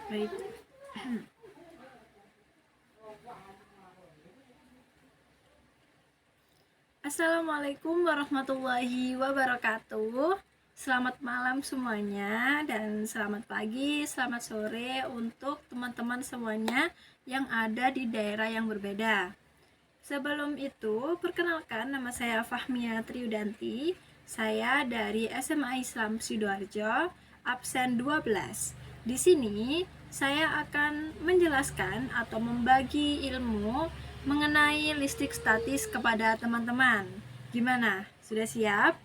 Baik. Assalamualaikum warahmatullahi wabarakatuh. Selamat malam semuanya dan selamat pagi, selamat sore untuk teman-teman semuanya yang ada di daerah yang berbeda. Sebelum itu, perkenalkan, nama saya Fahmia Triudanti. Saya dari SMA Islam Sidoarjo, absen 12. Di sini saya akan menjelaskan atau membagi ilmu mengenai listrik statis kepada teman-teman. Gimana? Sudah siap?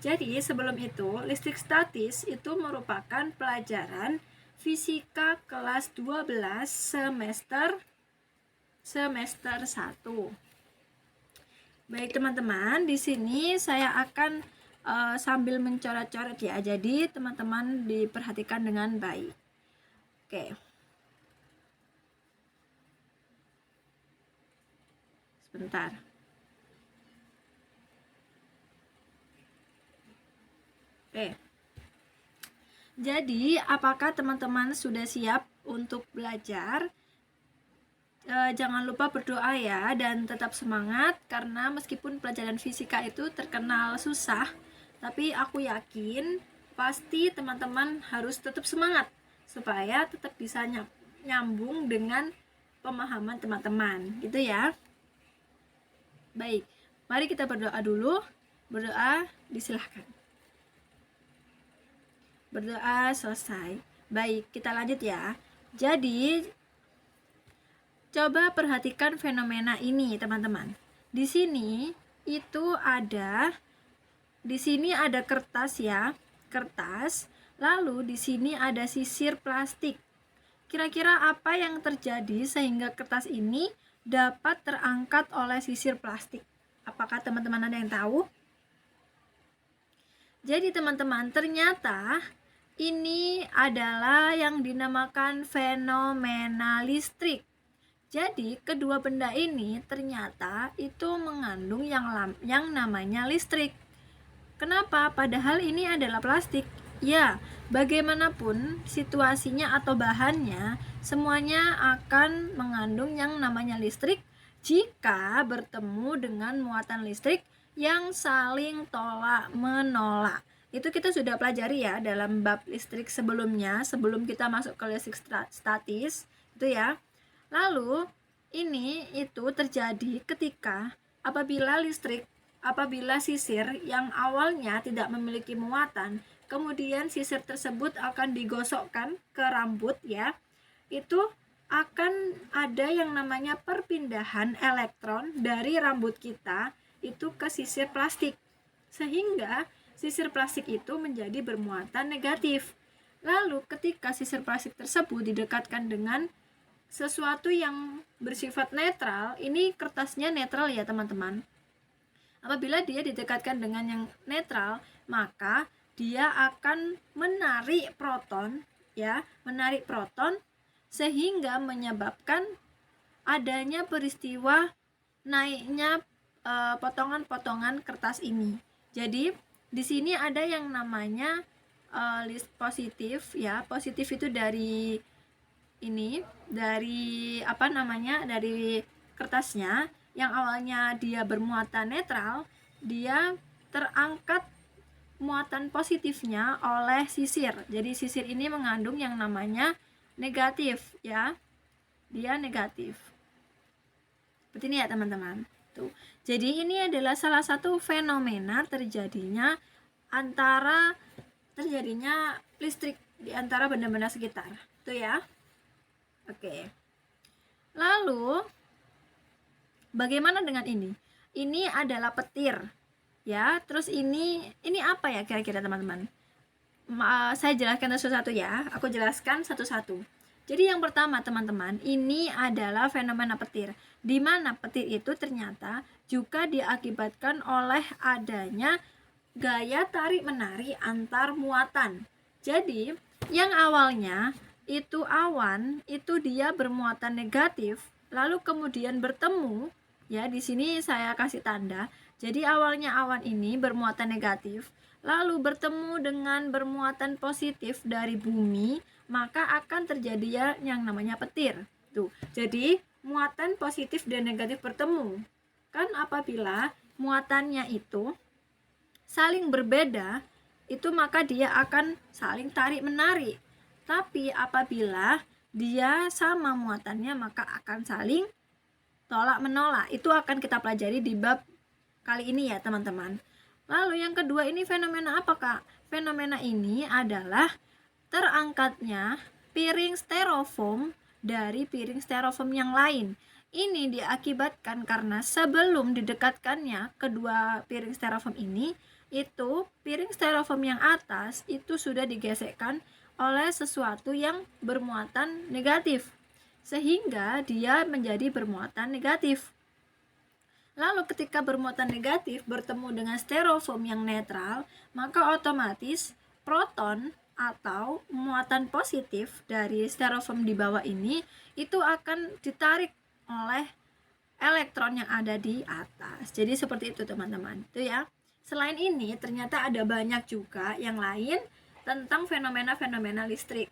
Jadi sebelum itu, listrik statis itu merupakan pelajaran fisika kelas 12 semester 1. Baik teman-teman, di sini saya akan sambil mencoret-coret ya. Jadi teman-teman diperhatikan dengan baik. Oke. Sebentar. Oke. Jadi, apakah teman-teman sudah siap untuk belajar? Jangan lupa berdoa ya, dan tetap semangat, karena meskipun pelajaran fisika itu terkenal susah, tapi aku yakin pasti teman-teman harus tetap semangat supaya tetap bisa nyambung dengan pemahaman teman-teman, gitu ya. Baik, mari kita berdoa dulu. Berdoa, disilahkan. Berdoa selesai. Baik, kita lanjut ya. Jadi, coba perhatikan fenomena ini, teman-teman. Di sini ada kertas ya, kertas. Lalu di sini ada sisir plastik. Kira-kira apa yang terjadi sehingga kertas ini dapat terangkat oleh sisir plastik? Apakah teman-teman ada yang tahu? Jadi teman-teman, ternyata ini adalah yang dinamakan fenomena listrik. Jadi kedua benda ini ternyata itu mengandung yang namanya listrik. Kenapa? Padahal ini adalah plastik. Ya, bagaimanapun situasinya atau bahannya, semuanya akan mengandung yang namanya listrik jika bertemu dengan muatan listrik yang saling tolak menolak. Itu kita sudah pelajari ya dalam bab listrik sebelumnya, sebelum kita masuk ke listrik statis, itu ya. Lalu itu terjadi ketika apabila sisir yang awalnya tidak memiliki muatan, kemudian sisir tersebut akan digosokkan ke rambut ya, itu akan ada yang namanya perpindahan elektron dari rambut kita itu ke sisir plastik, sehingga sisir plastik itu menjadi bermuatan negatif. Lalu ketika sisir plastik tersebut didekatkan dengan sesuatu yang bersifat netral, ini kertasnya netral ya teman-teman. Apabila dia didekatkan dengan yang netral, maka dia akan menarik proton ya, menarik proton sehingga menyebabkan adanya peristiwa naiknya potongan-potongan kertas ini. Jadi di sini ada yang namanya list positif ya. Positif itu dari dari kertasnya yang awalnya dia bermuatan netral, dia terangkat muatan positifnya oleh sisir. Jadi sisir ini mengandung yang namanya negatif ya. Dia negatif. Seperti ini ya teman-teman. Tuh. Jadi ini adalah salah satu fenomena terjadinya listrik di antara benda-benda sekitar. Itu ya. Oke. Lalu bagaimana dengan ini? Ini adalah petir. Ya, terus ini apa ya kira-kira teman-teman? Saya jelaskan satu-satu ya. Aku jelaskan satu-satu. Jadi yang pertama teman-teman, ini adalah fenomena petir, di mana petir itu ternyata juga diakibatkan oleh adanya gaya tarik-menarik antar muatan. Jadi yang awalnya itu awan, itu dia bermuatan negatif, lalu kemudian bertemu, ya di sini saya kasih tanda. Jadi awalnya awan ini bermuatan negatif, lalu bertemu dengan bermuatan positif dari bumi, maka akan terjadi ya yang namanya petir. Tuh. Jadi muatan positif dan negatif bertemu. Kan apabila muatannya itu saling berbeda, itu maka dia akan saling tarik menarik. Tapi apabila dia sama muatannya, maka akan saling tolak menolak. Itu akan kita pelajari di bab kali ini ya teman-teman. Lalu yang kedua, ini fenomena apa Kak? Fenomena ini adalah terangkatnya piring styrofoam dari piring styrofoam yang lain. Ini diakibatkan karena sebelum didekatkannya kedua piring styrofoam ini, itu piring styrofoam yang atas itu sudah digesekkan oleh sesuatu yang bermuatan negatif, sehingga dia menjadi bermuatan negatif. Lalu ketika bermuatan negatif bertemu dengan styrofoam yang netral, maka otomatis proton atau muatan positif dari styrofoam di bawah ini itu akan ditarik oleh elektron yang ada di atas. Jadi seperti itu teman-teman. Itu ya. Selain ini ternyata ada banyak juga yang lain tentang fenomena-fenomena listrik.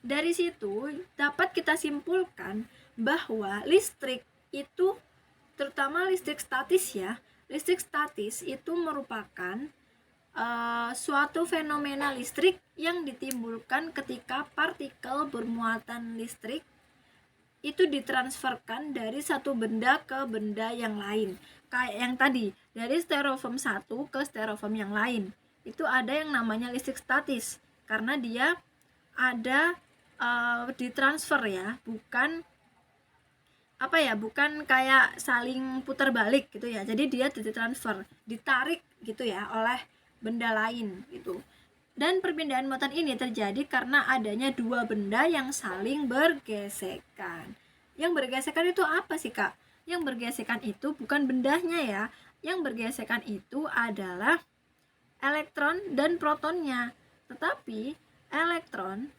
Dari situ dapat kita simpulkan bahwa listrik itu, terutama listrik statis ya, listrik statis itu merupakan suatu fenomena listrik yang ditimbulkan ketika partikel bermuatan listrik itu ditransferkan dari satu benda ke benda yang lain. Kayak yang tadi, dari styrofoam satu ke styrofoam yang lain. Itu ada yang namanya listrik statis, karena dia ada ditransfer ya, bukan bukan kayak saling putar balik gitu ya. Jadi dia ditransfer, ditarik gitu ya oleh benda lain gitu. Dan perpindahan muatan ini terjadi karena adanya dua benda yang saling bergesekan. Yang bergesekan itu apa sih Kak? Yang bergesekan itu bukan bendanya ya. Yang bergesekan itu adalah elektron dan protonnya. Tetapi elektron,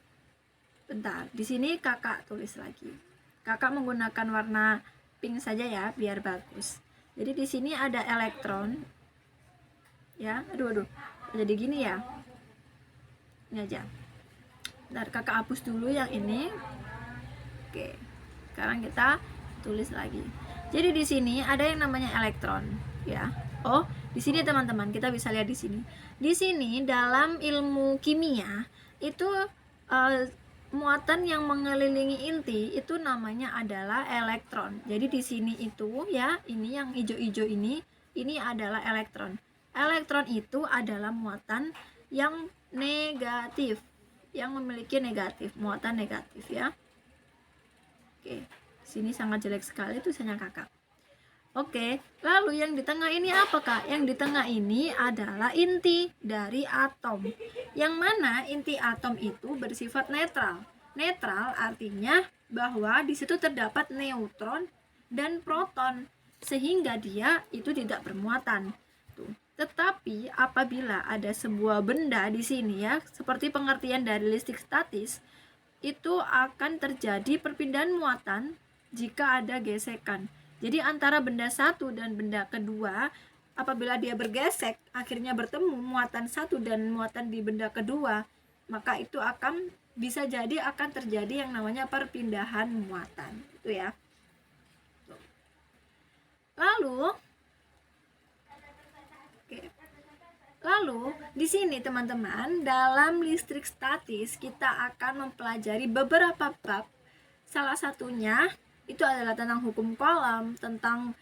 bentar, di sini Kakak tulis lagi. Kakak menggunakan warna pink saja ya, biar bagus. Jadi di sini ada elektron. Ya, aduh. Jadi gini ya. Ini aja. Bentar, Kakak hapus dulu yang ini. Oke. Sekarang kita tulis lagi. Jadi di sini ada yang namanya elektron, ya. Oh, di sini teman-teman, kita bisa lihat di sini. Di sini dalam ilmu kimia itu muatan yang mengelilingi inti itu namanya adalah elektron. Jadi di sini itu ya, ini yang hijau-hijau ini adalah elektron. Elektron itu adalah muatan yang negatif, yang memiliki negatif, muatan negatif ya. Oke, sini sangat jelek sekali tulisannya Kakak. Oke, lalu yang di tengah ini apa Kak? Yang di tengah ini adalah inti dari atom. Yang mana inti atom itu bersifat netral. Netral artinya bahwa di situ terdapat neutron dan proton, sehingga dia itu tidak bermuatan. Tuh. Tetapi apabila ada sebuah benda di sini ya, seperti pengertian dari listrik statis, itu akan terjadi perpindahan muatan jika ada gesekan. Jadi antara benda satu dan benda kedua, apabila dia bergesek, akhirnya bertemu muatan satu dan muatan di benda kedua, maka itu akan bisa jadi akan terjadi yang namanya perpindahan muatan, itu ya. Lalu di sini teman-teman, dalam listrik statis kita akan mempelajari beberapa bab. Salah satunya itu adalah tentang hukum Coulomb, tentang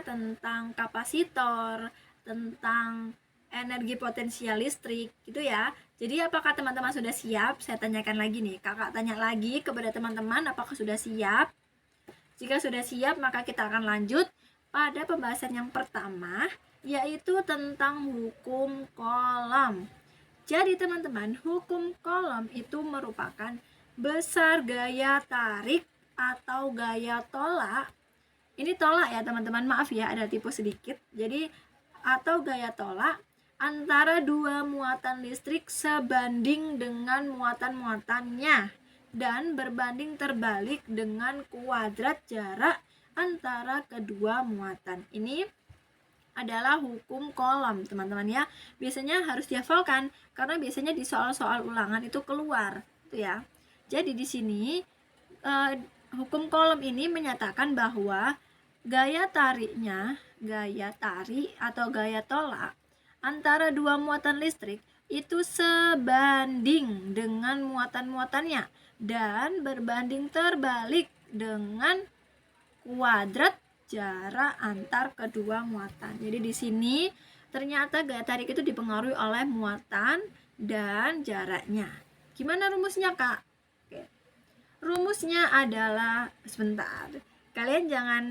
tentang kapasitor, tentang energi potensial listrik gitu ya. Jadi apakah teman-teman sudah siap? Saya tanyakan lagi nih, Kakak tanya lagi kepada teman-teman apakah sudah siap. Jika sudah siap, maka kita akan lanjut pada pembahasan yang pertama, yaitu tentang hukum Coulomb. Jadi teman-teman, hukum Coulomb itu merupakan besar gaya tarik atau gaya tolak. Ini tolak ya teman-teman, maaf ya ada tipe sedikit. Jadi atau gaya tolak antara dua muatan listrik sebanding dengan muatan-muatannya dan berbanding terbalik dengan kuadrat jarak antara kedua muatan. Ini adalah hukum Coulomb teman-teman ya. Biasanya harus dihafalkan karena biasanya di soal-soal ulangan itu keluar itu ya. Jadi di sini hukum Coulomb ini menyatakan bahwa gaya tarik atau gaya tolak antara dua muatan listrik itu sebanding dengan muatan-muatannya dan berbanding terbalik dengan kuadrat jarak antar kedua muatan. Jadi di sini ternyata gaya tarik itu dipengaruhi oleh muatan dan jaraknya. Gimana rumusnya, Kak? Oke. Rumusnya adalah sebentar. Kalian jangan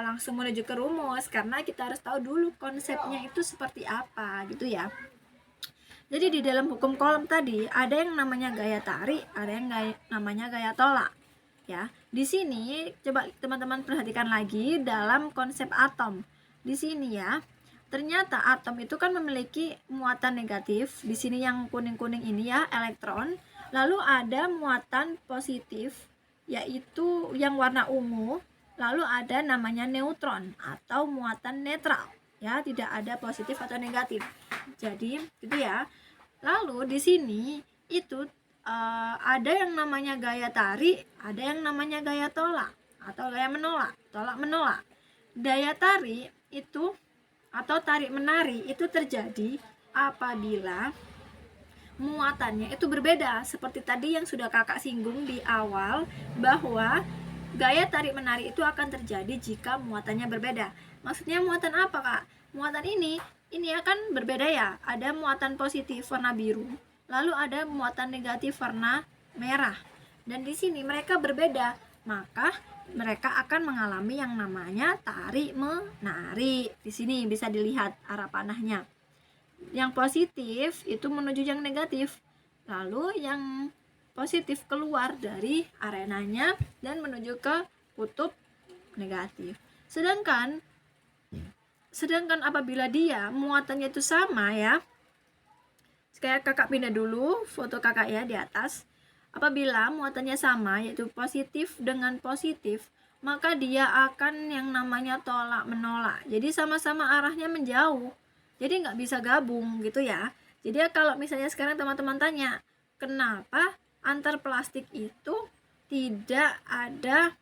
langsung menuju ke rumus karena kita harus tahu dulu konsepnya itu seperti apa gitu ya. Jadi di dalam hukum Coulomb tadi ada yang namanya gaya tarik, ada yang namanya gaya tolak. Ya, di sini coba teman-teman perhatikan lagi dalam konsep atom. Di sini ya, ternyata atom itu kan memiliki muatan negatif. Di sini yang kuning-kuning ini ya, elektron. Lalu ada muatan positif, yaitu yang warna ungu. Lalu ada namanya neutron atau muatan netral. Ya, tidak ada positif atau negatif. Jadi, gitu ya. Lalu di sini itu ada yang namanya gaya tarik, ada yang namanya gaya tolak atau gaya menolak, tolak menolak. Daya tarik itu atau tarik menarik itu terjadi apabila muatannya itu berbeda, seperti tadi yang sudah kakak singgung di awal bahwa gaya tarik menarik itu akan terjadi jika muatannya berbeda. Maksudnya muatan apa, Kak? Muatan ini akan berbeda ya. Ada muatan positif warna biru, lalu ada muatan negatif warna merah. Dan di sini mereka berbeda, maka mereka akan mengalami yang namanya tarik menarik. Di sini bisa dilihat arah panahnya. Yang positif itu menuju yang negatif. Lalu yang positif keluar dari arenanya dan menuju ke kutub negatif. Sedangkan apabila dia muatannya itu sama ya, kayak kakak pindah dulu foto kakak ya di atas. Apabila muatannya sama yaitu positif dengan positif, maka dia akan yang namanya tolak menolak. Jadi sama-sama arahnya menjauh. Jadi nggak bisa gabung gitu ya. Jadi kalau misalnya sekarang teman-teman tanya, kenapa antar plastik itu tidak ada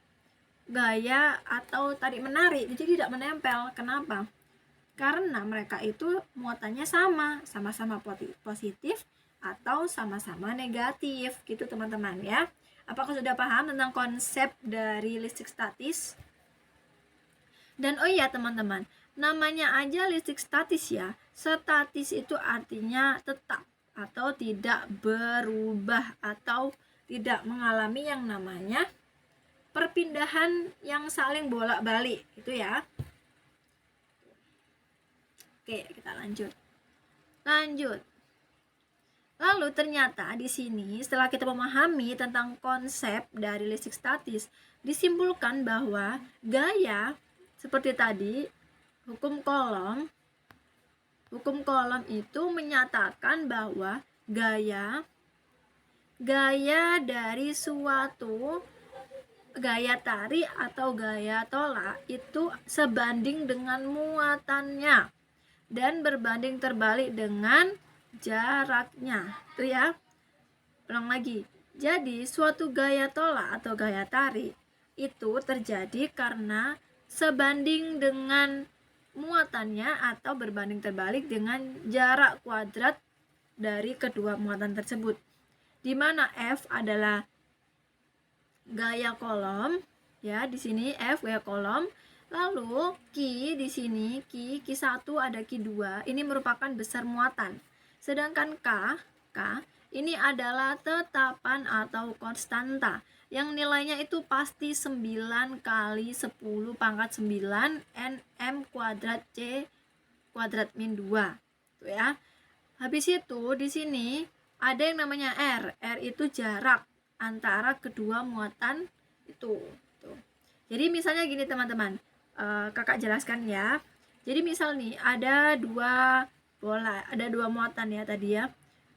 gaya atau tarik menarik, jadi tidak menempel. Kenapa? Karena mereka itu muatannya sama-sama positif atau sama-sama negatif gitu teman-teman ya. Apakah sudah paham tentang konsep dari listrik statis? Dan oh iya teman-teman, namanya aja listrik statis ya. Statis itu artinya tetap atau tidak berubah atau tidak mengalami yang namanya perpindahan yang saling bolak-balik gitu ya. Oke, kita lanjut. Lalu ternyata di sini setelah kita memahami tentang konsep dari listrik statis, disimpulkan bahwa gaya seperti tadi hukum Coulomb itu menyatakan bahwa gaya dari suatu gaya tarik atau gaya tolak itu sebanding dengan muatannya dan berbanding terbalik dengan jaraknya. Itu ya. Ulang lagi. Jadi suatu gaya tolak atau gaya tarik itu terjadi karena sebanding dengan muatannya atau berbanding terbalik dengan jarak kuadrat dari kedua muatan tersebut. Di mana F adalah gaya Coulomb ya, di sini F gaya Coulomb. Lalu Q di sini Q1 ada Q2, ini merupakan besar muatan. Sedangkan K ini adalah tetapan atau konstanta yang nilainya itu pasti 9 kali 10 pangkat 9 nm kuadrat C kuadrat min 2 tuh ya. Habis itu di sini ada yang namanya R. R itu jarak antara kedua muatan itu. Tuh. Jadi misalnya gini teman-teman, kakak jelaskan ya. Jadi misal nih ada dua bola, ada dua muatan ya tadi ya,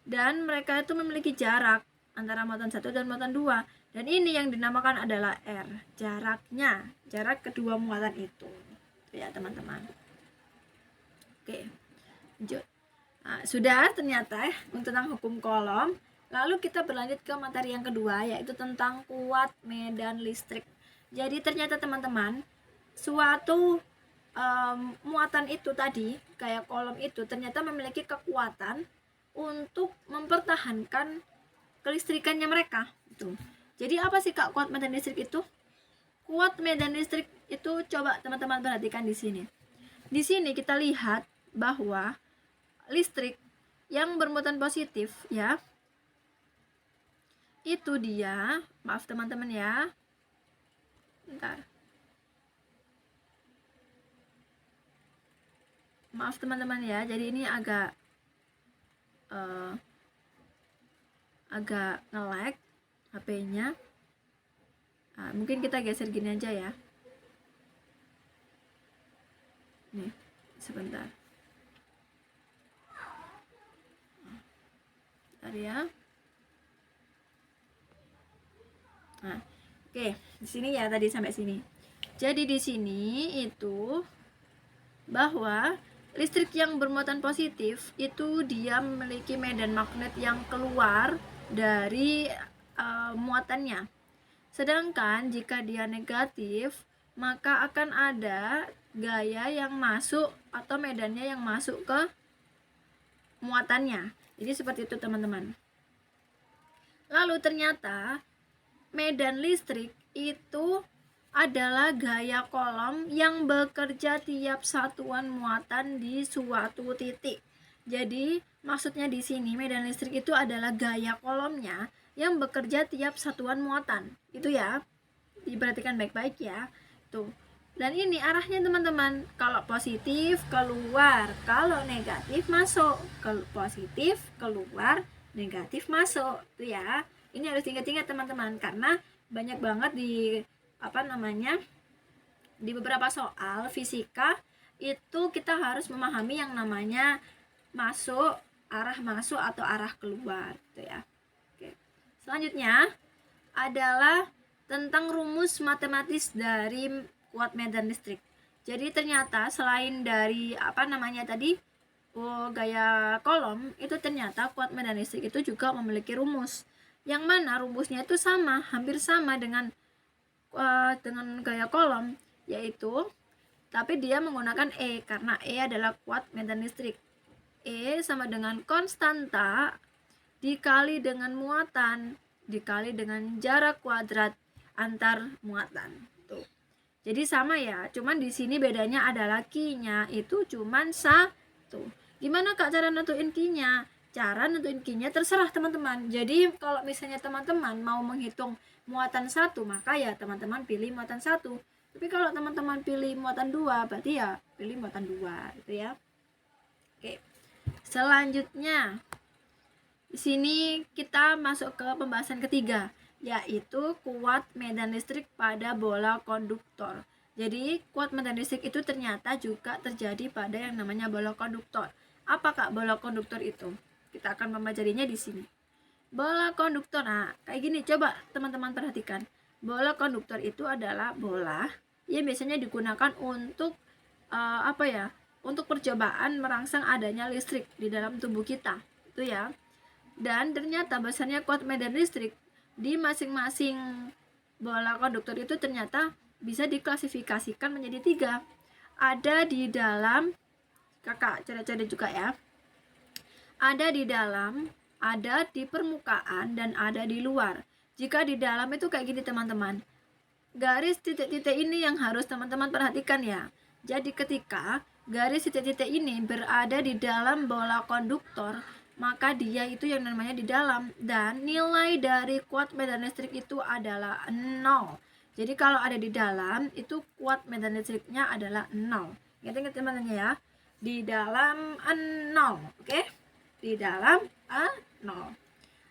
dan mereka itu memiliki jarak antara muatan satu dan muatan dua, dan ini yang dinamakan adalah R, jaraknya, jarak kedua muatan itu. Tuh ya teman-teman. Oke, lanjut. Nah, sudah ternyata tentang hukum Coulomb. Lalu kita berlanjut ke materi yang kedua, yaitu tentang kuat medan listrik. Jadi ternyata teman-teman, suatu muatan itu tadi, kayak Coulomb itu ternyata memiliki kekuatan untuk mempertahankan kelistrikannya mereka. Itu. Jadi apa sih Kak kuat medan listrik itu? Kuat medan listrik itu coba teman-teman perhatikan di sini. Di sini kita lihat bahwa listrik yang bermuatan positif ya, itu dia, maaf teman-teman ya, bentar, maaf teman-teman ya, jadi ini agak nge-lag HP-nya. Nah, mungkin kita geser gini aja ya, nih sebentar, ya. Nah, oke, di sini ya tadi sampai sini. Jadi di sini itu bahwa listrik yang bermuatan positif itu dia memiliki medan magnet yang keluar dari muatannya. Sedangkan jika dia negatif, maka akan ada gaya yang masuk atau medannya yang masuk ke muatannya. Jadi seperti itu teman-teman. Lalu ternyata medan listrik itu adalah gaya Coulomb yang bekerja tiap satuan muatan di suatu titik. Jadi maksudnya di sini medan listrik itu adalah gaya Coulombnya yang bekerja tiap satuan muatan. Itu ya. Diperhatikan baik-baik ya. Tuh. Dan ini arahnya teman-teman. Kalau positif keluar, kalau negatif masuk. Kalau positif keluar, negatif masuk. Tuh ya. Ini harus diingat-ingat teman-teman karena banyak banget di di beberapa soal fisika itu kita harus memahami yang namanya masuk, arah masuk atau arah keluar gitu ya. Oke. Selanjutnya adalah tentang rumus matematis dari kuat medan listrik. Jadi ternyata selain dari gaya Coulomb, itu ternyata kuat medan listrik itu juga memiliki rumus. Yang mana rumusnya itu sama, hampir sama dengan gaya Coulomb, yaitu tapi dia menggunakan E karena E adalah kuat medan listrik. E sama dengan konstanta dikali dengan muatan dikali dengan jarak kuadrat antar muatan. Tuh. Jadi sama ya, cuman di sini bedanya adalah Q-nya itu cuman 1. Gimana Kak cara nentuin Q-nya? Cara nentuin Q-nya terserah teman-teman. Jadi kalau misalnya teman-teman mau menghitung muatan 1, maka ya teman-teman pilih muatan 1. Tapi kalau teman-teman pilih muatan 2, berarti ya pilih muatan 2 gitu ya. Oke. Selanjutnya di sini kita masuk ke pembahasan ketiga, yaitu kuat medan listrik pada bola konduktor. Jadi kuat medan listrik itu ternyata juga terjadi pada yang namanya bola konduktor. Apakah bola konduktor itu? Kita akan mempelajarinya di sini. Bola konduktor, nah kayak gini, coba teman-teman perhatikan. Bola konduktor itu adalah bola yang biasanya digunakan untuk untuk percobaan merangsang adanya listrik di dalam tubuh kita, itu ya. Dan ternyata besarnya kuat medan listrik di masing-masing bola konduktor itu ternyata bisa diklasifikasikan menjadi 3. Ada di dalam, kakak cara-cara juga ya. Ada di dalam, ada di permukaan, dan ada di luar. Jika di dalam itu kayak gini teman-teman. Garis titik-titik ini yang harus teman-teman perhatikan ya. Jadi ketika garis titik-titik ini berada di dalam bola konduktor, maka dia itu yang namanya di dalam, dan nilai dari kuat medan listrik itu adalah 0. Jadi kalau ada di dalam itu kuat medan listriknya adalah 0. Ingat-ingat teman-teman ya, di dalam 0, oke? Di di dalam A0.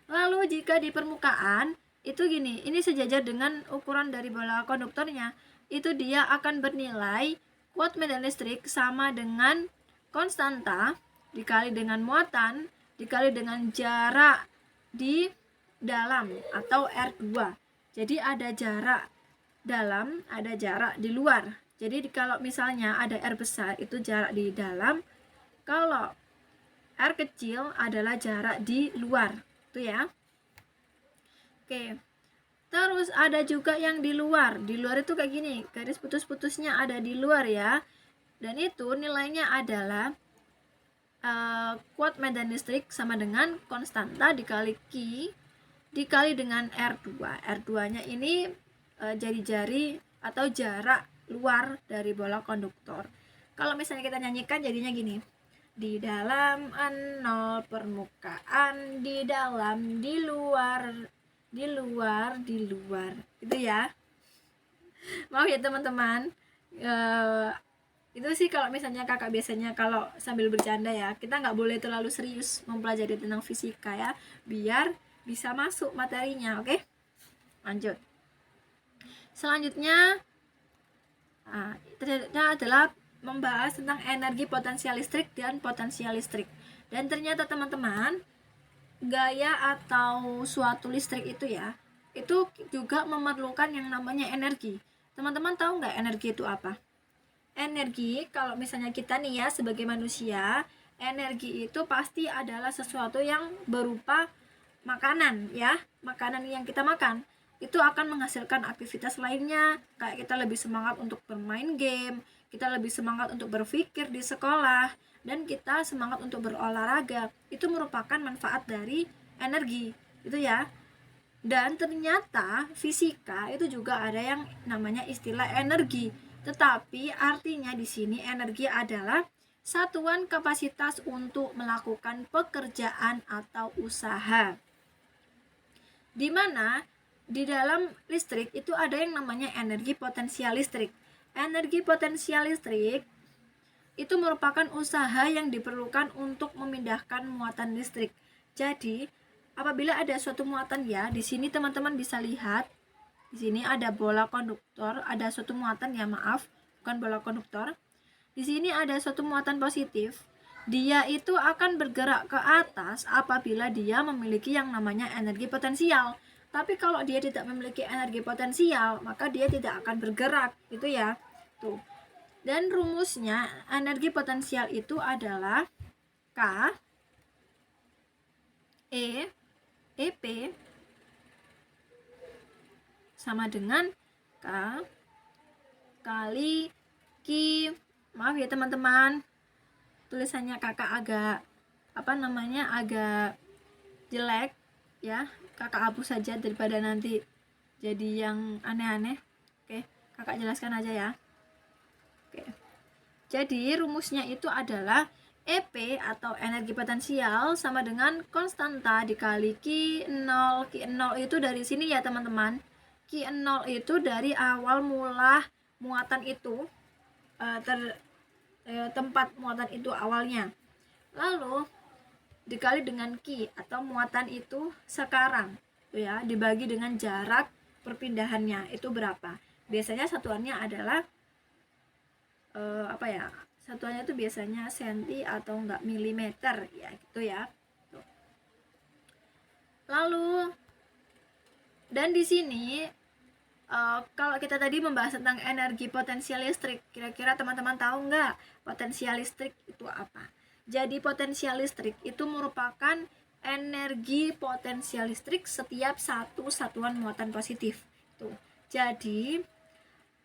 Lalu jika di permukaan itu gini, ini sejajar dengan ukuran dari bola konduktornya, itu dia akan bernilai kuat medan listrik sama dengan konstanta dikali dengan muatan dikali dengan jarak di dalam atau R2. Jadi ada jarak dalam, ada jarak di luar. Jadi kalau misalnya ada R besar itu jarak di dalam, kalau R kecil adalah jarak di luar. Itu ya. Oke. Terus ada juga yang di luar. Di luar itu kayak gini, garis putus-putusnya ada di luar ya. Dan itu nilainya adalah kuat medan listrik sama dengan konstanta dikali Q dikali dengan R2. R2-nya ini jari-jari atau jarak luar dari bola konduktor. Kalau misalnya kita nyanyikan jadinya gini. Di dalam N0 permukaan, di dalam, di luar, di luar, di luar. Itu ya. Maaf ya teman-teman. Itu sih kalau misalnya kakak biasanya kalau sambil bercanda ya, kita nggak boleh terlalu serius mempelajari tentang fisika ya, biar bisa masuk materinya. Oke, lanjut. Selanjutnya ternyata adalah membahas tentang energi potensial listrik dan potensial listrik. Dan ternyata teman-teman, gaya atau suatu listrik itu ya, itu juga memerlukan yang namanya energi. Teman-teman tahu nggak energi itu apa? Energi, kalau misalnya kita nih ya sebagai manusia, energi itu pasti adalah sesuatu yang berupa makanan ya, makanan yang kita makan itu akan menghasilkan aktivitas lainnya, kayak kita lebih semangat untuk bermain game, kita lebih semangat untuk berpikir di sekolah, dan kita semangat untuk berolahraga. Itu merupakan manfaat dari energi itu ya. Dan ternyata fisika itu juga ada yang namanya istilah energi. Tetapi artinya di sini energi adalah satuan kapasitas untuk melakukan pekerjaan atau usaha. Di mana di dalam listrik itu ada yang namanya energi potensial listrik. Energi potensial listrik itu merupakan usaha yang diperlukan untuk memindahkan muatan listrik. Jadi, apabila ada suatu muatan ya, di sini teman-teman bisa lihat. Di sini ada bola konduktor, ada suatu muatan ya, maaf, bukan bola konduktor. Di sini ada suatu muatan positif. Dia itu akan bergerak ke atas apabila dia memiliki yang namanya energi potensial. Tapi kalau dia tidak memiliki energi potensial, maka dia tidak akan bergerak, gitu ya. Tuh. Dan rumusnya energi potensial itu adalah K EP sama dengan K kali Q. Maaf ya teman-teman, tulisannya kakak agak agak jelek ya, kakak hapus saja daripada nanti jadi yang aneh-aneh. Oke, kakak jelaskan aja ya. Oke, jadi rumusnya itu adalah EP atau energi potensial sama dengan konstanta dikali Q0. Q0 itu dari sini ya teman-teman. Q0 itu dari awal mula muatan itu, tempat muatan itu awalnya. Lalu dikali dengan Q atau muatan itu sekarang, ya, dibagi dengan jarak perpindahannya itu berapa. Biasanya satuannya adalah satuannya itu biasanya senti atau enggak milimeter ya, gitu ya. Tuh. Lalu dan di sini kalau kita tadi membahas tentang energi potensial listrik, kira-kira teman-teman tahu nggak potensial listrik itu apa? Jadi potensial listrik itu merupakan energi potensial listrik setiap satu satuan muatan positif. Tuh. Jadi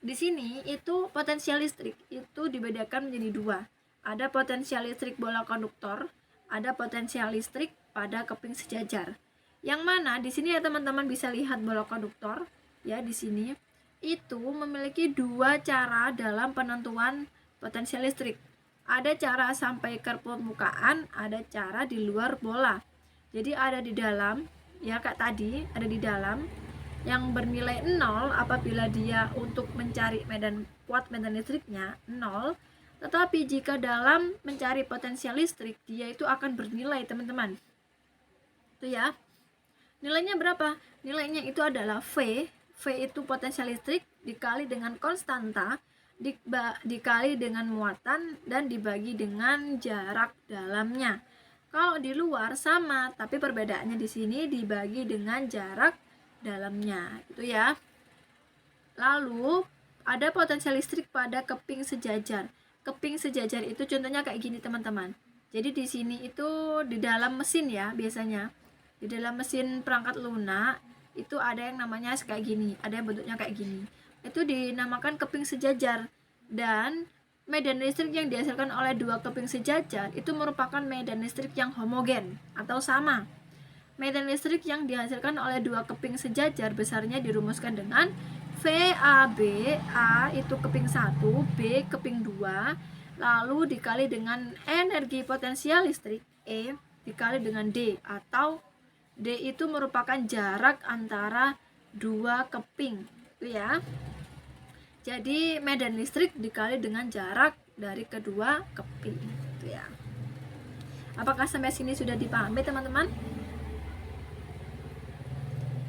di sini itu potensial listrik itu dibedakan menjadi dua. Ada potensial listrik bola konduktor, ada potensial listrik pada keping sejajar. Yang mana di sini ya teman-teman bisa lihat bola konduktor ya, di sini itu memiliki dua cara dalam penentuan potensial listrik. Ada cara sampai ke permukaan, ada cara di luar bola. Jadi ada di dalam ya kak, tadi ada di dalam yang bernilai 0 apabila dia untuk mencari kuat medan listriknya 0. Tetapi jika dalam mencari potensial listrik, dia itu akan bernilai, teman-teman. Itu ya. Nilainya berapa? Nilainya itu adalah V. V itu potensial listrik dikali dengan konstanta, dikali dengan muatan, dan dibagi dengan jarak dalamnya. Kalau di luar sama, tapi perbedaannya di sini dibagi dengan jarak dalamnya. Itu ya. Lalu ada potensial listrik pada keping sejajar. Keping sejajar itu contohnya kayak gini, teman-teman. Jadi di sini itu di dalam mesin ya, biasanya di dalam mesin perangkat lunak itu ada yang namanya kayak gini, ada yang bentuknya kayak gini. Itu dinamakan keping sejajar. Dan medan listrik yang dihasilkan oleh dua keping sejajar itu merupakan medan listrik yang homogen atau sama. Medan listrik yang dihasilkan oleh dua keping sejajar besarnya dirumuskan dengan VAB. A itu keping 1, B keping 2, lalu dikali dengan energi potensial listrik E dikali dengan D, atau D itu merupakan jarak antara dua keping, itu ya. Jadi medan listrik dikali dengan jarak dari kedua keping, itu ya. Apakah sampai sini sudah dipahami, teman-teman?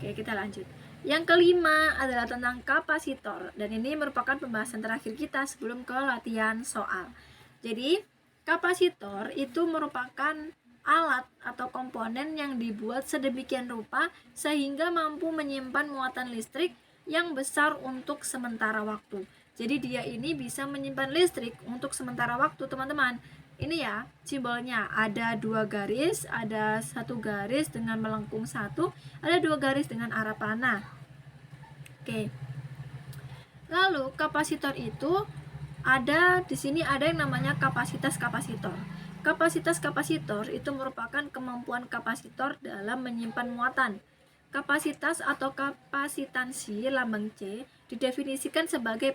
Oke, kita lanjut. Yang kelima adalah tentang kapasitor, dan ini merupakan pembahasan terakhir kita sebelum ke latihan soal. Jadi, kapasitor itu merupakan alat atau komponen yang dibuat sedemikian rupa sehingga mampu menyimpan muatan listrik yang besar untuk sementara waktu. Jadi dia ini bisa menyimpan listrik untuk sementara waktu, teman-teman. Ini ya simbolnya, ada dua garis, ada satu garis dengan melengkung satu, ada dua garis dengan arah panah. Oke. Lalu kapasitor itu ada di sini, ada yang namanya kapasitas kapasitor. Kapasitas kapasitor itu merupakan kemampuan kapasitor dalam menyimpan muatan. Kapasitas atau kapasitansi lambang C didefinisikan sebagai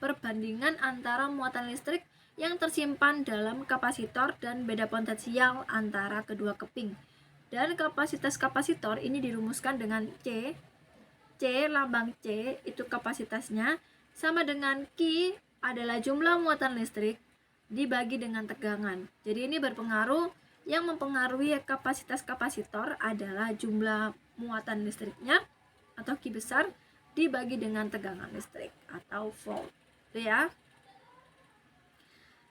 perbandingan antara muatan listrik yang tersimpan dalam kapasitor dan beda potensial antara kedua keping. Dan kapasitas kapasitor ini dirumuskan dengan C. C, lambang C itu kapasitasnya sama dengan Q adalah jumlah muatan listrik dibagi dengan tegangan. Jadi ini berpengaruh, yang mempengaruhi kapasitas kapasitor adalah jumlah muatan listriknya atau Q besar dibagi dengan tegangan listrik atau volt. Itu ya.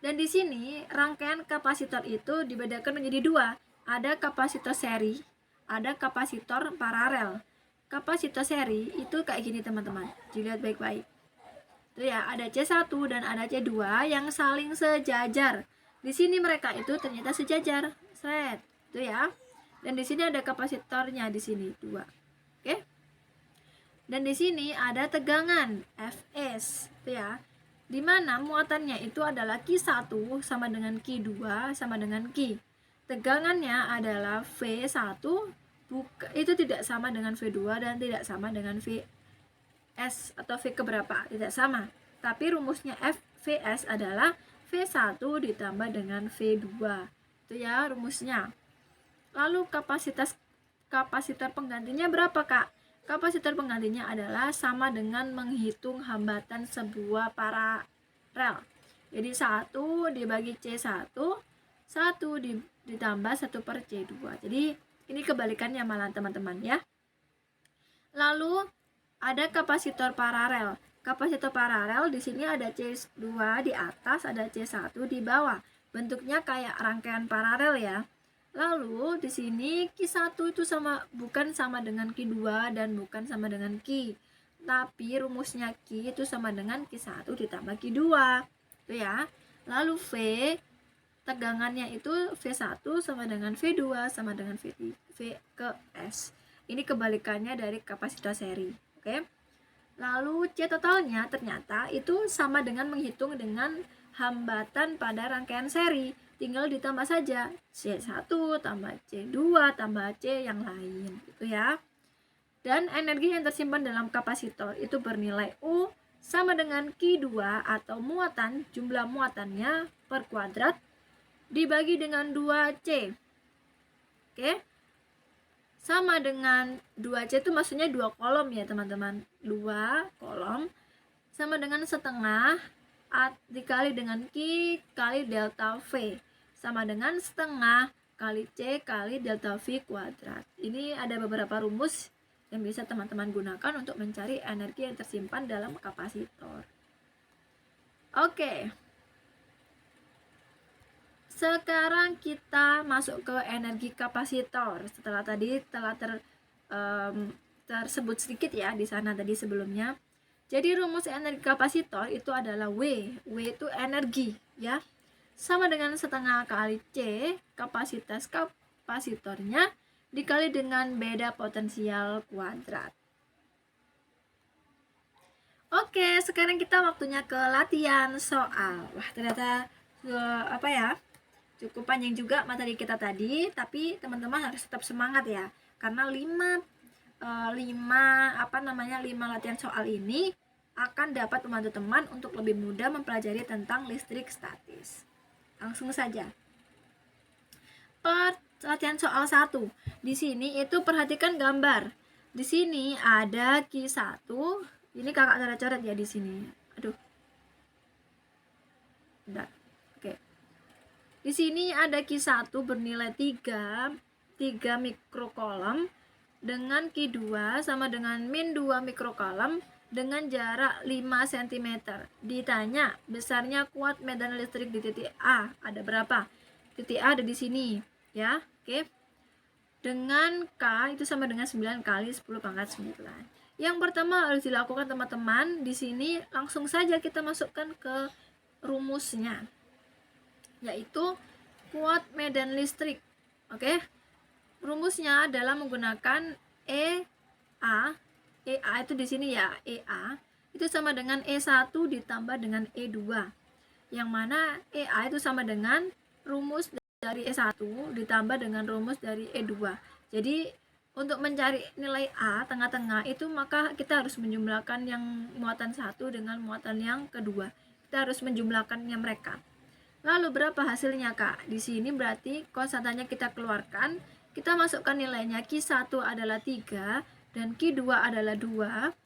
Dan di sini rangkaian kapasitor itu dibedakan menjadi dua. Ada kapasitor seri, ada kapasitor paralel. Kapasitor seri itu kayak gini, teman-teman. Dilihat baik-baik. Itu ya, ada C1 dan ada C2 yang saling sejajar. Di sini mereka itu ternyata sejajar. Set. Itu ya. Dan di sini ada kapasitornya di sini 2. Oke? Dan di sini ada tegangan Fs, itu ya. Di mana muatannya itu adalah Q1 sama dengan Q2 sama dengan Q. Tegangannya adalah V1, itu tidak sama dengan V2 dan tidak sama dengan Vs atau V keberapa, tidak sama. Tapi rumusnya Vs adalah V1 ditambah dengan V2. Itu ya rumusnya. Lalu kapasitor penggantinya berapa, Kak? Kapasitor penggantinya adalah sama dengan menghitung hambatan sebuah paralel. Jadi 1 dibagi C1, 1 ditambah 1 per C2. Jadi ini kebalikannya malah, teman-teman ya. Lalu ada kapasitor paralel. Kapasitor paralel di sini ada C2 di atas, ada C1 di bawah. Bentuknya kayak rangkaian paralel ya. Lalu di sini Q1 itu bukan sama dengan Q2 dan bukan sama dengan Q. Tapi rumusnya Q itu sama dengan Q1 ditambah Q2. Itu ya. Lalu V, tegangannya itu V1 sama dengan V2 sama dengan V ke S. Ini kebalikannya dari kapasitor seri. Oke. Lalu C totalnya ternyata itu sama dengan menghitung dengan hambatan pada rangkaian seri. Tinggal ditambah saja C1 tambah C2 tambah C yang lain, gitu ya. Dan energi yang tersimpan dalam kapasitor itu bernilai U sama dengan Q2 atau muatan, jumlah muatannya per kuadrat dibagi dengan 2C. Oke. Sama dengan 2C itu maksudnya 2 kolom ya, teman-teman. 2 kolom sama dengan setengah dikali dengan Q kali delta V sama dengan setengah kali C kali delta V kuadrat. Ini ada beberapa rumus yang bisa teman-teman gunakan untuk mencari energi yang tersimpan dalam kapasitor. Oke. Sekarang kita masuk ke energi kapasitor. Setelah tadi telah tersebut sedikit ya di sana tadi sebelumnya. Jadi rumus energi kapasitor itu adalah W. W itu energi ya. Sama dengan setengah kali C kapasitas kapasitornya dikali dengan beda potensial kuadrat. Oke, sekarang kita waktunya ke latihan soal. Wah, ternyata cukup panjang juga materi kita tadi, tapi teman-teman harus tetap semangat ya, karena 5 latihan soal ini akan dapat membantu teman untuk lebih mudah mempelajari tentang listrik statis. Langsung saja. Latihan soal 1. Di sini itu perhatikan gambar. Di sini ada Q1. Ini kakak coret-coret ya di sini. Aduh. Bentar. Oke. Di sini ada Q1 bernilai 3 mikrokolom dengan Q2 sama dengan min 2 mikrokolom dengan jarak 5 cm. Ditanya besarnya kuat medan listrik di titik A ada berapa? Titik A ada di sini ya. Oke. Dengan K itu sama dengan 9 kali 10 pangkat 9. Yang pertama harus dilakukan teman-teman, di sini langsung saja kita masukkan ke rumusnya, yaitu kuat medan listrik. Oke. Rumusnya adalah menggunakan EA itu di sini ya, EA itu sama dengan E1 ditambah dengan E2. Yang mana EA itu sama dengan rumus dari E1 ditambah dengan rumus dari E2. Jadi untuk mencari nilai A tengah-tengah itu maka kita harus menjumlahkan yang muatan 1 dengan muatan yang kedua. Kita harus menjumlahkannya mereka. Lalu berapa hasilnya, Kak? Di sini berarti konstantanya kita keluarkan, kita masukkan nilainya. Q1 adalah 3 dan Q2 adalah 2.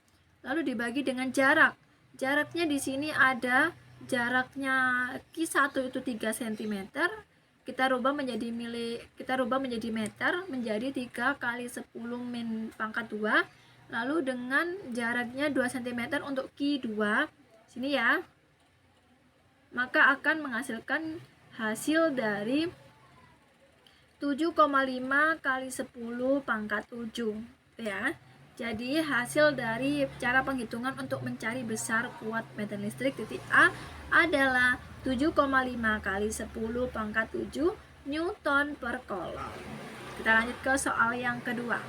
Lalu dibagi dengan jarak. Jaraknya di sini ada jaraknya Q1 itu 3 cm. Kita rubah menjadi meter menjadi 3 kali 10 min pangkat 2. Lalu dengan jaraknya 2 cm untuk Q2 sini ya, maka akan menghasilkan hasil dari 7,5 kali 10 pangkat 7 ya. Jadi hasil dari cara penghitungan untuk mencari besar kuat medan listrik titik A adalah 7,5 kali 10 pangkat 7 Newton per kolom. Kita lanjut ke soal yang kedua.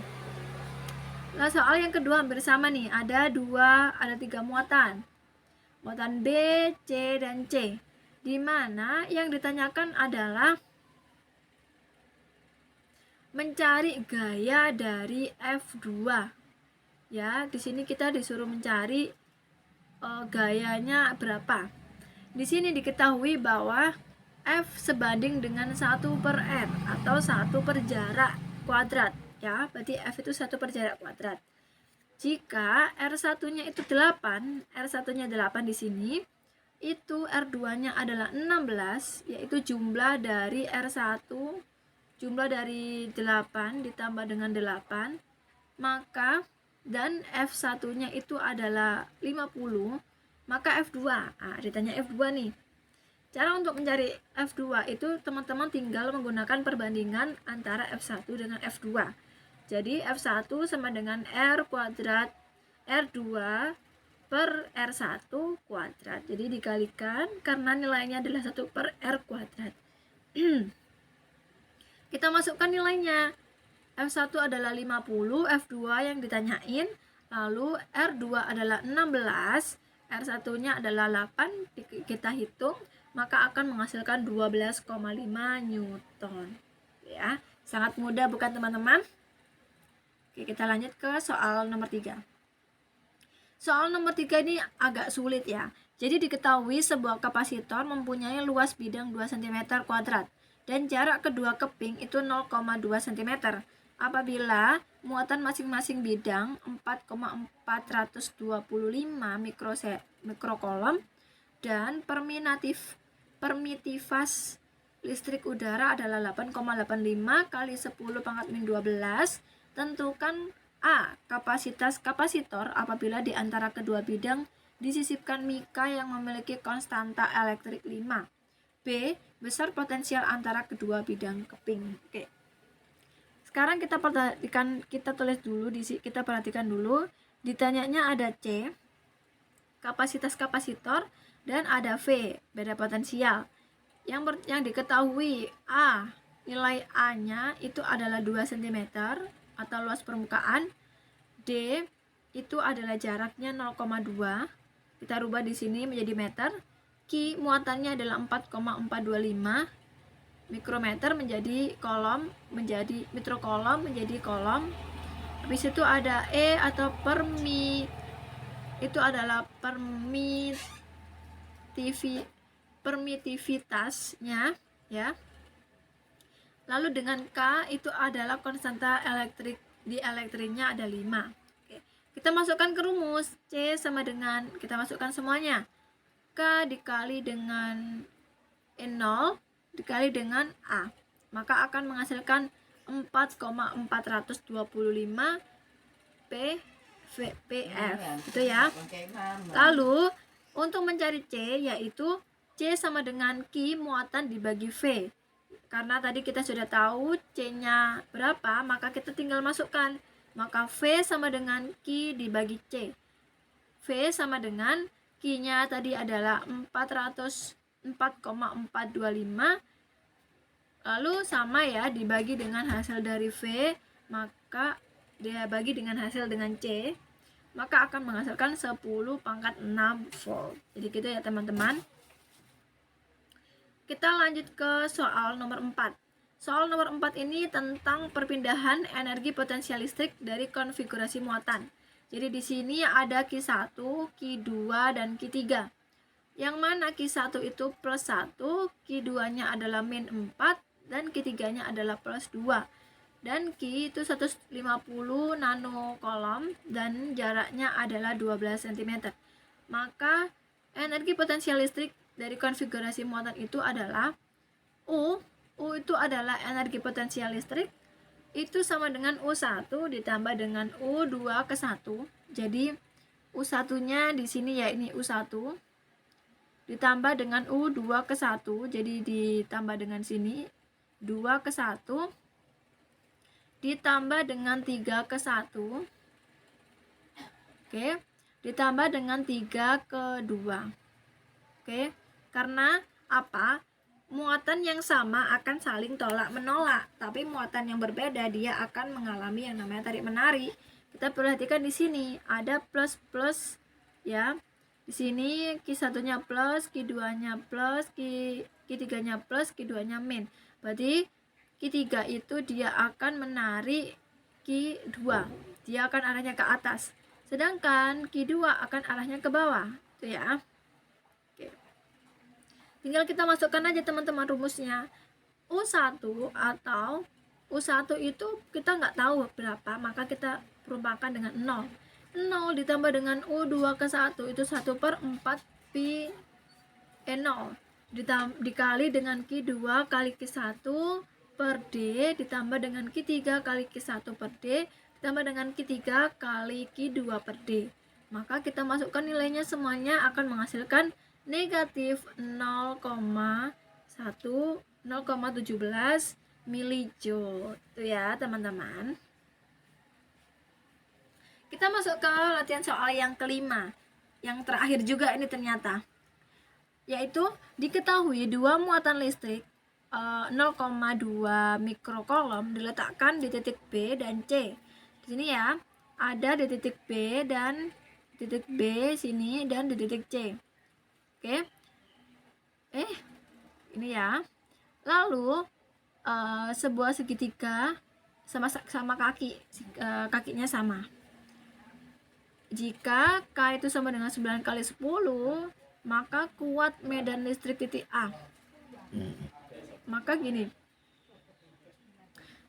Nah, soal yang kedua hampir sama nih, ada 3 muatan. Muatan B, C, dan C. Di mana yang ditanyakan adalah mencari gaya dari F2. Ya, di sini kita disuruh mencari gayanya berapa. Di sini diketahui bahwa F sebanding dengan 1/R atau 1 per jarak kuadrat ya. Berarti F itu 1 per jarak kuadrat. Jika R1-nya itu 8, R1-nya 8 di sini, itu R2-nya adalah 16, yaitu jumlah dari R1, jumlah dari 8 ditambah dengan 8, maka dan F1-nya itu adalah 50, maka F2. Nah, ditanya F2 nih. Cara untuk mencari F2 itu teman-teman tinggal menggunakan perbandingan antara F1 dengan F2. Jadi F1 sama dengan R kuadrat R2 per R1 kuadrat. Jadi dikalikan karena nilainya adalah 1 per R kuadrat. Kita masukkan nilainya. F1 adalah 50, F2 yang ditanyain, lalu R2 adalah 16, R1-nya adalah 8, kita hitung, maka akan menghasilkan 12,5 Newton. Ya, sangat mudah bukan teman-teman? Oke, kita lanjut ke soal nomor 3. Soal nomor 3 ini agak sulit ya. Jadi diketahui sebuah kapasitor mempunyai luas bidang 2 cm kuadrat dan jarak kedua keping itu 0,2 cm. Apabila muatan masing-masing bidang 4,425 mikrokolom, dan permittivitas listrik udara adalah 8,85 kali 10 pangkat min 12. Tentukan A. Kapasitas kapasitor apabila di antara kedua bidang disisipkan mika yang memiliki konstanta elektrik 5. B. Besar potensial antara kedua bidang keping. Oke. Sekarang kita perhatikan dulu. Ditanyanya ada C, kapasitas kapasitor, dan ada V, beda potensial. Yang diketahui A, nilai A-nya itu adalah 2 cm atau luas permukaan. D itu adalah jaraknya 0,2. Kita rubah di sini menjadi meter. Q muatannya adalah 4,425 mikrometer menjadi kolom, menjadi mikrokolom menjadi kolom. Habis itu ada E atau itu adalah permitivitasnya ya. Lalu dengan K itu adalah konstanta elektrik, di elektriknya ada 5. Oke. Kita masukkan ke rumus. C sama dengan, kita masukkan semuanya, K dikali dengan E0 dikali dengan A, maka akan menghasilkan 4,425 PF itu ya. Lalu untuk mencari C, yaitu C sama dengan Q muatan dibagi V. Karena tadi kita sudah tahu C-nya berapa, maka kita tinggal masukkan. Maka V sama dengan Q dibagi C. V sama dengan Q-nya tadi adalah 4,425. Lalu sama ya, dibagi dengan hasil dari V, maka dia bagi dengan hasil dengan C, maka akan menghasilkan 10 pangkat 6 volt. Jadi gitu ya teman-teman. Kita lanjut ke soal nomor 4. Soal nomor 4 ini tentang perpindahan energi potensial listrik dari konfigurasi muatan. Jadi di sini ada Q1, Q2, dan Q3. Yang mana Q1 itu plus 1, Q2-nya adalah min 4, dan Q3-nya adalah plus 2. Dan Q itu 150 nanokolom dan jaraknya adalah 12 cm. Maka energi potensial listrik dari konfigurasi muatan itu adalah U itu adalah energi potensial listrik itu sama dengan U1 ditambah dengan U2 ke 1. Jadi U1-nya di sini ya, ini U1 ditambah dengan U2 ke 1. Jadi ditambah dengan sini 2 ke 1 ditambah dengan 3 ke 1. Oke, ditambah dengan 3 ke 2. Oke, karena apa? Muatan yang sama akan saling tolak menolak, tapi muatan yang berbeda dia akan mengalami yang namanya tarik menarik. Kita perhatikan di sini ada plus plus ya. Di sini Q1-nya plus, Q2-nya plus, Q3-nya plus, Q2-nya min. Berarti Q3 itu dia akan menarik Q2. Dia akan arahnya ke atas. Sedangkan Q2 akan arahnya ke bawah. Itu ya. Tinggal kita masukkan aja teman-teman rumusnya. U1 atau U1 itu kita nggak tahu berapa, maka kita perumpakan dengan 0. 0 ditambah dengan U2 ke 1 itu 1/4 pi E0 dikali dengan Q2 kali Q1 per D ditambah dengan Q3 kali Q1 per D ditambah dengan Q3 kali Q2 per D. Maka kita masukkan nilainya semuanya akan menghasilkan negatif 0,17 milijoule. Itu ya teman-teman. Kita masuk ke latihan soal yang kelima, yang terakhir juga ini ternyata, yaitu diketahui dua muatan listrik 0,2 mikrokolom diletakkan di titik B dan C. Di sini ya, ada di titik B dan titik B sini dan di titik C. Oke. Ini ya. Lalu sebuah segitiga sama kakinya sama. Jika K itu sama dengan 9 kali 10, maka kuat medan listrik titik A. Maka gini.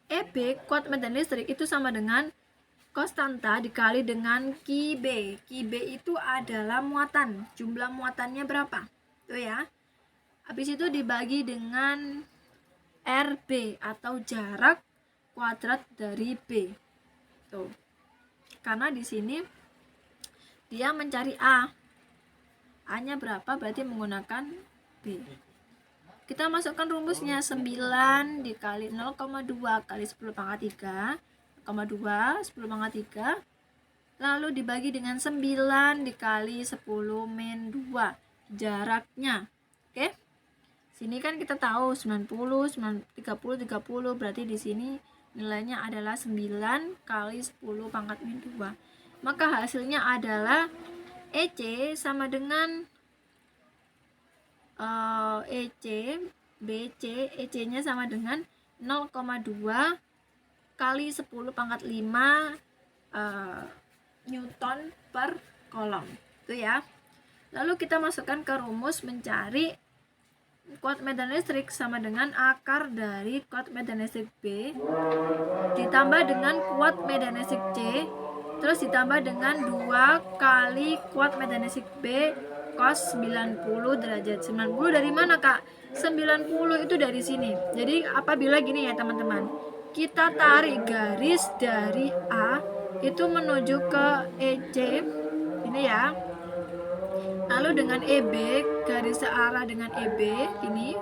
EB kuat medan listrik itu sama dengan konstanta dikali dengan QB. QB itu adalah muatan. Jumlah muatannya berapa? Tuh ya. Habis itu dibagi dengan RB atau jarak kuadrat dari B. Tuh. Karena di sini dia mencari A. A-nya berapa berarti menggunakan B. Kita masukkan rumusnya 9 dikali 0,2 kali 10 pangkat 3, 0,2 10 pangkat 3, lalu dibagi dengan 9 dikali 10 min 2 jaraknya. Oke. Sini kan kita tahu 90, 30, 30, berarti di sini nilainya adalah 9 kali 10 pangkat min 2. Maka hasilnya adalah EC sama dengan EC, BC, EC-nya sama dengan 0,2 kali 10 pangkat 5 Newton per kolom. Itu ya. Lalu kita masukkan ke rumus mencari kuat medan listrik sama dengan akar dari kuat medan listrik B ditambah dengan kuat medan listrik C terus ditambah dengan 2 kali kuat medan listrik B cos 90 derajat. 90 dari mana, Kak? 90 itu dari sini. Jadi apabila gini ya teman-teman, kita tarik garis dari A itu menuju ke EC ini ya, lalu dengan EB, garis searah dengan EB ini,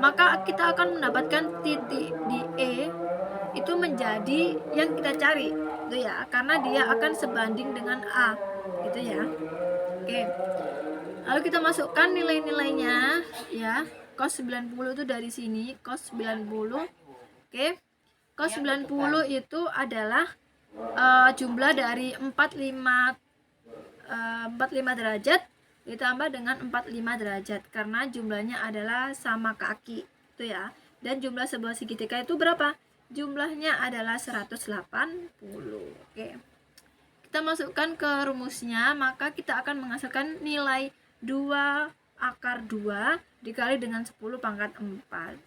maka kita akan mendapatkan titik di E itu menjadi yang kita cari, itu ya, karena dia akan sebanding dengan A, gitu ya. Oke. Lalu kita masukkan nilai-nilainya ya. Cos 90 itu dari sini, cos 90. Oke. Cos 90 itu adalah jumlah dari 45 derajat ditambah dengan 45 derajat karena jumlahnya adalah sama kaki itu ya. Dan jumlah sebuah segitiga itu berapa? Jumlahnya adalah 180. Oke. Kita masukkan ke rumusnya, maka kita akan menghasilkan nilai 2 akar 2 dikali dengan 10 pangkat 4.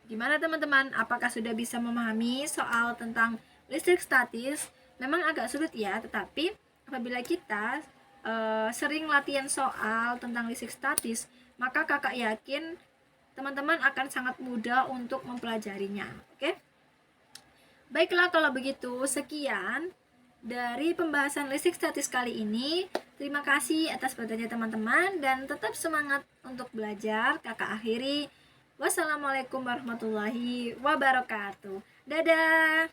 Gimana teman-teman? Apakah sudah bisa memahami soal tentang listrik statis? Memang agak sulit ya, tetapi apabila kita sering latihan soal tentang listrik statis, maka kakak yakin teman-teman akan sangat mudah untuk mempelajarinya. Oke? Baiklah, kalau begitu sekian dari pembahasan listrik statis kali ini. Terima kasih atas perhatiannya teman-teman dan tetap semangat untuk belajar. Kakak akhiri. Wassalamualaikum warahmatullahi wabarakatuh. Dadah.